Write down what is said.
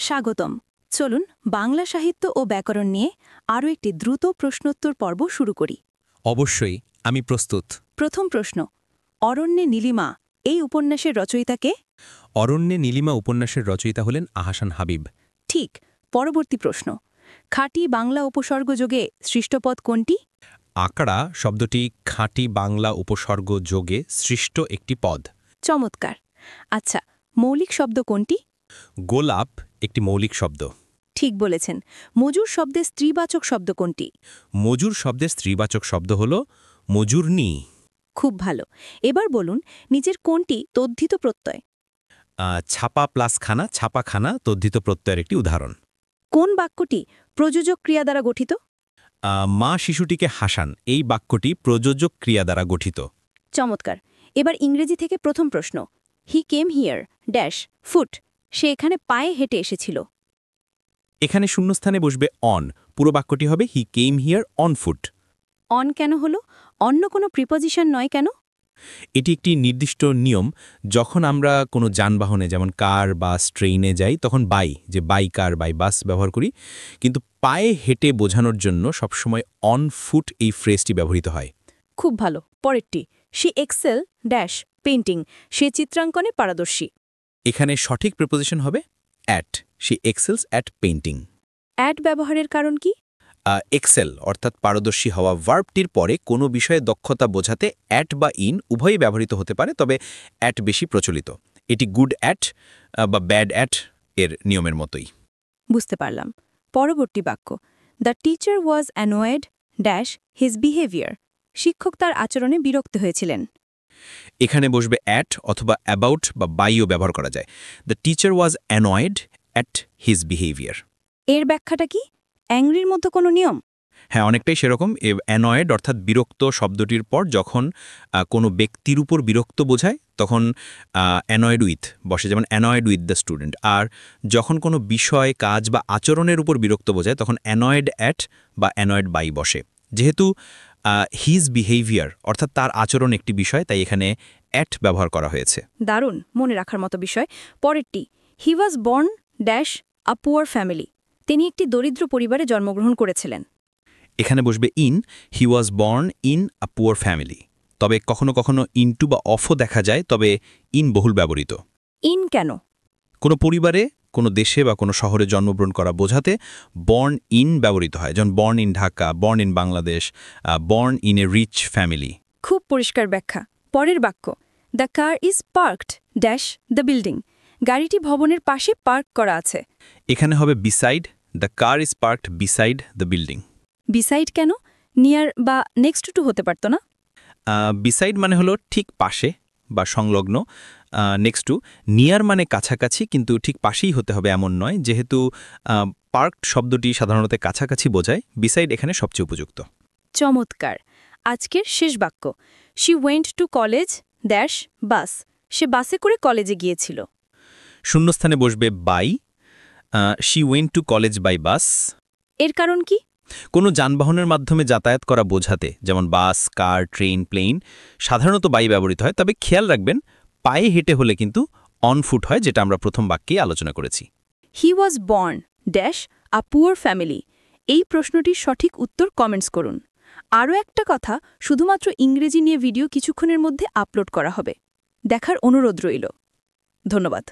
স্বাগতম। চলুন বাংলা সাহিত্য ও ব্যাকরণ নিয়ে আরও একটি দ্রুত প্রশ্নোত্তর পর্ব শুরু করি। অবশ্যই, আমি প্রস্তুত। প্রথম প্রশ্ন, অরণ্যে নীলিমা এই উপন্যাসের রচয়িতা কে? অরণ্যে নীলিমা উপন্যাসের রচয়িতা হলেন আহসান হাবিব। ঠিক। পরবর্তী প্রশ্ন, খাঁটি বাংলা উপসর্গযোগে সৃষ্টপদ কোনটি? আঁকড়া শব্দটি খাঁটি বাংলা উপসর্গ যোগে সৃষ্ট একটি পদ। চমৎকার। আচ্ছা, মৌলিক শব্দ কোনটি? গোলাপ একটি মৌলিক শব্দ। ঠিক বলেছেন। মজুর শব্দে স্ত্রীবাচক শব্দ কোনটি? মজুর শব্দের স্ত্রীবাচক শব্দ হল মজুরনি। খুব ভালো। এবার বলুন, নিচের কোনটি তদ্ধিত প্রত্যয়? ছাপা প্লাস খানা, ছাপাখানা তদ্ধিত প্রত্যয়ের একটি উদাহরণ। কোন বাক্যটি প্রযোজক ক্রিয়া দ্বারা গঠিত? মা শিশুটিকে হাসান এই বাক্যটি প্রযোজক ক্রিয়া দ্বারা গঠিত। চমৎকার। এবার ইংরেজি থেকে প্রথম প্রশ্ন, হি কেম হিয়ার ড্যাশ ফুট, সে এখানে পায়ে হেঁটে এসেছিল। এখানে শূন্যস্থানে বসবে অন, পুরো বাক্যটি হবে he came here on foot. On কেন হলো? অন্য কোনো প্রিপোজিশন নয় কেন? এটি একটি নির্দিষ্ট নিয়ম। যখন আমরা কোনো যানবাহনে যেমন কার বাস ট্রেনে যাই তখন বাই কার বাই বাস ব্যবহার করি, কিন্তু পায়ে হেঁটে বোঝানোর জন্য সবসময় অন ফুট এই ফ্রেজটি ব্যবহৃত হয়। খুব ভালো। পরেরটি, শি এক্সেল ড্যাশ পেইন্টিং, সে চিত্রাঙ্কনে পারদর্শী। এখানে সঠিক প্রিপোজিশন হবে at, she excels at painting. At ব্যবহারের কারণ কি? এক্সেল অর্থাৎ পারদর্শী হওয়া ভার্বটির পরে কোনো বিষয়ে দক্ষতা বোঝাতে অ্যাট বা ইন উভয়ই ব্যবহৃত হতে পারে, তবে অ্যাট বেশি প্রচলিত। এটি গুড অ্যাট বা ব্যাড অ্যাট এর নিয়মের মতোই। বুঝতে পারলাম। পরবর্তী বাক্য, the teacher was annoyed dash his behaviour, শিক্ষক তার আচরণে বিরক্ত হয়েছিলেন। এখানে বসবে অ্যাট অথবা অ্যাবাউট বা বাইও ব্যবহার করা যায়। The teacher was annoyed at his behaviour. এর ব্যাখ্যাটা কি? অ্যাংরির মতো কোনো নিয়ম? হ্যাঁ, অনেকটাই সেরকম। অ্যানয়েড অর্থাৎ বিরক্ত শব্দটির পর যখন কোনো ব্যক্তির উপর বিরক্ত বোঝায় তখন অ্যানয়েড উইথ বসে, যেমন অ্যানয়েড উইথ দ্য স্টুডেন্ট। আর যখন কোনো বিষয় কাজ বা আচরণের উপর বিরক্ত বোঝায় তখন অ্যানয়েড অ্যাট বা অ্যানয়েড বাই বসে। যেহেতু হিজ বিহেভিয়ার অর্থাৎ তার আচরণ একটি বিষয়, তাই এখানে অ্যাট ব্যবহার করা হয়েছে। দারুণ, মনে রাখার মতো বিষয়। পরেরটি, he was born dash a poor family, তিনি একটি দরিদ্র পরিবারে জন্মগ্রহণ করেছিলেন। এখানে বসবে in, he was born in a poor family. তবে কখনো কখনো ইনটু বা অফও দেখা যায়, তবে ইন বহুল ব্যবহৃত। ইন কেন? কোনো পরিবারে, কোনো দেশে বা কোনো শহরে জন্মগ্রহণ করা বোঝাতে বর্ন ইন ব্যবহৃত হয়, যেমন born in Dhaka, born in Bangladesh, born in a rich family. খুব পরিষ্কার ব্যাখ্যা। পরের বাক্য, the car is parked dash the building, গাড়িটি ভবনের পাশে পার্ক করা আছে। এখানে হবে beside, the car is parked beside the building. Beside কেন? নিয়ার বা নেক্সট টু হতে পারত না? বিসাইড মানে হলো ঠিক পাশে বা সংলগ্ন, নেক্সট টু। নিয়ার মানে কাছাকাছি, কিন্তু ঠিক পাশেই হতে হবে এমন নয়। যেহেতু পার্কড শব্দটি সাধারণত কাছাকাছি বোঝায়, বিসাইড এখানে সবচেয়ে উপযুক্ত। চমৎকার। আজকের শেষ বাক্য, she went to college dash bus, সে বাসে করে কলেজে গিয়েছিল। শূন্যস্থানে বসবে by, she went to college by bus. এর কারণ কি? কোনো যানবাহনের মাধ্যমে যাতায়াত করা বোঝাতে, যেমন বাস, কার, ট্রেন, প্লেন, সাধারণত বাই ব্যবহৃত হয়। তবে খেয়াল রাখবেন, পায়ে হেঁটে হলে কিন্তু অন ফুট হয়, যেটা আমরা প্রথম বাক্যেই আলোচনা করেছি। He was born dash a poor family, এই প্রশ্নটির সঠিক উত্তর কমেন্টস করুন। আরও একটা কথা, শুধুমাত্র ইংরেজি নিয়ে ভিডিও কিছুক্ষণের মধ্যে আপলোড করা হবে, দেখার অনুরোধ রইল। ধন্যবাদ।